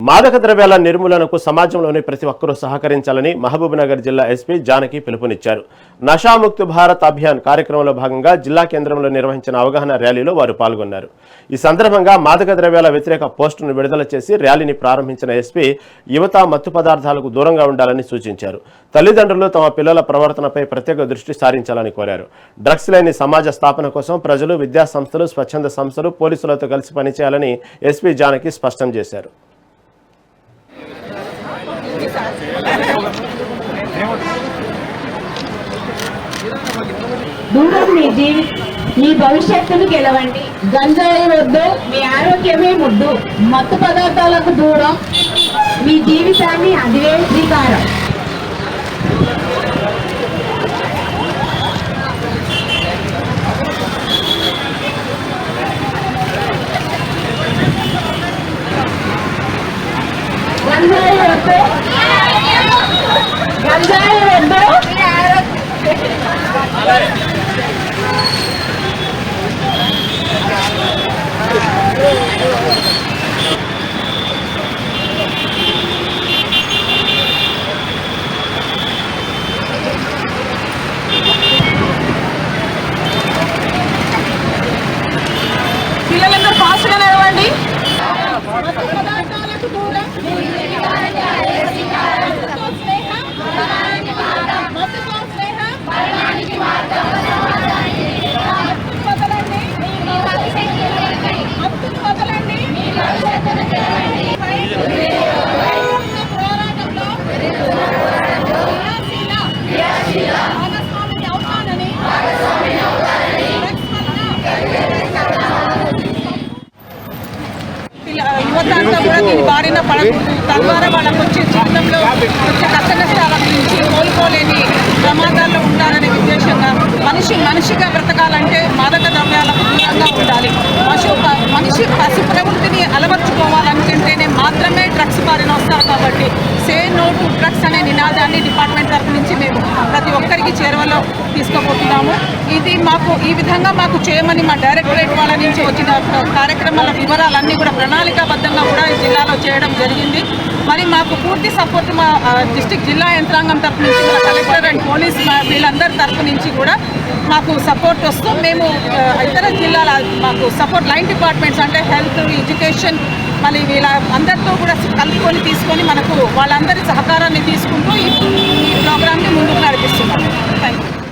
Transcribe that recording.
మాదక ద్రవ్యాల నిర్మూలనకు సమాజంలోని ప్రతి ఒక్కరూ సహకరించాలని మహబూబ్నగర్ జిల్లా ఎస్పీ జానకి పిలుపునిచ్చారు. నషాముక్త్ భారత్ అభియాన్ కార్యక్రమంలో భాగంగా జిల్లా కేంద్రంలో నిర్వహించిన అవగాహన ర్యాలీలో వారు పాల్గొన్నారు. ఈ సందర్భంగా మాదక ద్రవ్యాల వ్యతిరేక పోస్టును విడుదల చేసి ర్యాలీని ప్రారంభించిన ఎస్పీ యువత మత్తు పదార్థాలకు దూరంగా ఉండాలని సూచించారు. తల్లిదండ్రులు తమ పిల్లల ప్రవర్తనపై ప్రత్యేక దృష్టి సారించాలని కోరారు. డ్రగ్స్ లేని సమాజ స్థాపన కోసం ప్రజలు, విద్యా సంస్థలు, స్వచ్ఛంద సంస్థలు, పోలీసులతో కలిసి పనిచేయాలని ఎస్పీ జానకి స్పష్టం చేశారు. దూరం మీ భవిష్యత్తును గెలవండి. గంజాయి వద్దు, మీ ఆరోగ్యమే ముద్దు. మత్తు పదార్థాలకు దూరం, మీ జీవితాన్ని అదివే శ్రీకారం. గంజాయి వద్దు, గంజాయి వద్దు. పిల్లలందరూ ఫాస్ట్గా నడవండి. యువత అంతా కూడా దీని బారిన పడకూడదు. తద్వారా వాళ్ళకు వచ్చే జీవితంలో వచ్చే కష్ట నష్టాల నుంచి కోలుకోలేని ప్రమాదాల్లో ఉండాలనే ఉద్దేశంగా మనిషిగా బ్రతకాలంటే మాదక ద్రవ్యాలకు దూరంగా ఉండాలి. మనిషి పశు ప్రవృత్తిని అలవర్చుకోవాలనుకుంటేనే మాత్రమే డ్రగ్స్ బారిన వస్తారు. కాబట్టి సే నో టు డ్రగ్స్ అనే నినాదాన్ని డిపార్ట్మెంట్ తరఫు నుంచి మేము ప్రతి ఒక్కరికి చేరువలో తీసుకుపోతున్నాము. ఈ విధంగా మాకు చేయమని మా డైరెక్టరేట్ వాళ్ళ నుంచి వచ్చిన కార్యక్రమాల వివరాలన్నీ కూడా ప్రణాళికాబద్ధంగా కూడా ఈ జిల్లాలో చేయడం జరిగింది. మరి మాకు పూర్తి సపోర్ట్ మా డిస్ట్రిక్ట్ జిల్లా యంత్రాంగం తరఫు నుంచి, మా కలెక్టర్ అండ్ పోలీస్ వీళ్ళందరి తరఫు నుంచి కూడా మాకు సపోర్ట్ వస్తూ మేము ఇతర జిల్లాల మాకు సపోర్ట్ లైన్ డిపార్ట్మెంట్స్ అంటే హెల్త్, ఎడ్యుకేషన్, మళ్ళీ వీళ్ళ అందరితో కూడా కలుపుకొని తీసుకొని మనకు వాళ్ళందరి సహకారాన్ని తీసుకుంటూ ఈ ప్రోగ్రామ్ని ముందుకు నడిపిస్తున్నాం. Thank you.